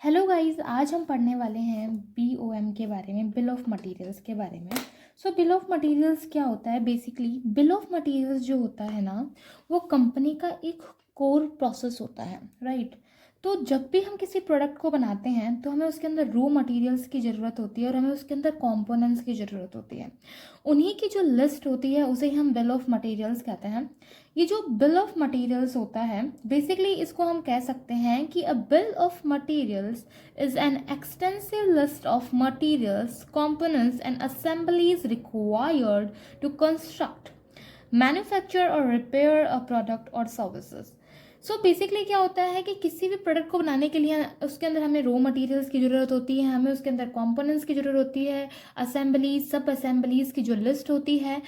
Hello guys, आज हम पढ़ने वाले हैं BOM के बारे में, बिल ऑफ मटेरियल्स के बारे में। बिल ऑफ मटेरियल्स क्या होता है? बेसिकली बिल ऑफ मटेरियल्स जो होता है ना, वो कंपनी का एक कोर प्रोसेस होता है, राइट। तो जब भी हम किसी प्रोडक्ट को बनाते हैं तो हमें उसके अंदर रॉ मटेरियल्स की ज़रूरत होती है और हमें उसके अंदर कंपोनेंट्स की ज़रूरत होती है। उन्हीं की जो लिस्ट होती है उसे ही हम बिल ऑफ मटेरियल्स कहते हैं। ये जो बिल ऑफ मटेरियल्स होता है, बेसिकली इसको हम कह सकते हैं कि अ bill of materials is an extensive list of materials, components, and assemblies required to construct, manufacture or repair a product or services. Basically क्या होता है कि किसी भी प्रोडक्ट को बनाने के लिए उसके अंदर हमें रॉ मटेरियल्स की ज़रूरत होती है, हमें उसके अंदर कंपोनेंट्स की ज़रूरत होती है, असेंबलीज, सब असेंबलीज की जो लिस्ट होती है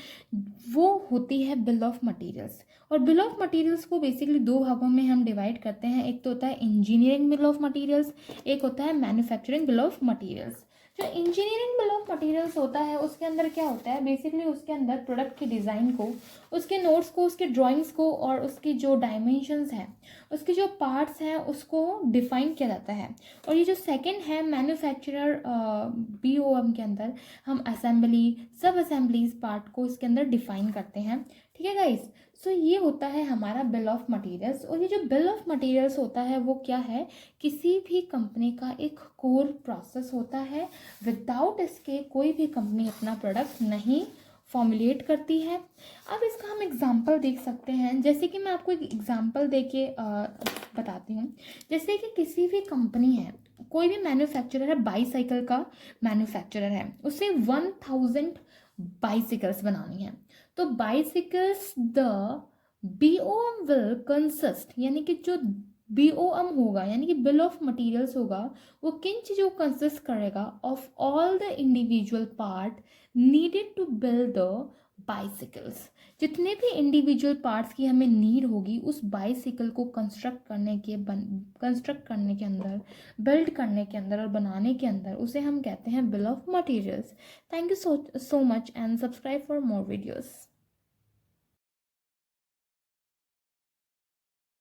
वो होती है बिल ऑफ मटेरियल्स। और बिल ऑफ मटेरियल्स को बेसिकली दो भागों में हम डिवाइड करते हैं। एक तो होता है इंजीनियरिंग बिल ऑफ मटेरियल्स, एक होता है मैन्युफैक्चरिंग बिल ऑफ मटेरियल्स। जो इंजीनियरिंग बिल ऑफ मटेरियल्स होता है उसके अंदर क्या होता है, बेसिकली उसके अंदर प्रोडक्ट की डिज़ाइन को, उसके नोट्स को, उसके ड्राइंग्स को और उसकी जो डायमेंशंस हैं, उसके जो पार्ट्स हैं उसको डिफाइन किया जाता है। और ये जो सेकंड है मैन्युफैक्चरर BOM के अंदर हम असेंबली, सब असेंबलीज पार्ट को इसके अंदर डिफाइन करते हैं। ठीक है गाइस, ये होता है हमारा बिल ऑफ मटेरियल्स। और ये जो बिल ऑफ मटेरियल्स होता है वो क्या है, किसी भी कंपनी का एक कोर प्रोसेस होता है। विदाउट इसके कोई भी कंपनी अपना प्रोडक्ट नहीं फॉर्मुलेट करती है। अब इसका हम एग्जांपल देख सकते हैं, जैसे कि मैं आपको एक एग्जांपल दे के बताती हूँ। जैसे कि किसी भी कंपनी है, कोई भी मैन्युफैक्चरर है, बाईसाइकिल का मैन्युफैक्चरर है, उसे 1000 बाईसाइकिल्स बनानी है। तो bicycles the BOM will consist, यानी कि जो BOM होगा यानी कि बिल ऑफ मटेरियल्स होगा, वो किन चीज़ों को कंसिस्ट करेगा, of all the individual part needed to build the bicycles. जितने भी इंडिविजुअल पार्ट्स की हमें नीड होगी उस बाइसिकल को कंस्ट्रक्ट करने के अंदर, बिल्ड करने के अंदर और बनाने के अंदर, उसे हम कहते हैं bill of materials. Thank you so much and subscribe for more videos.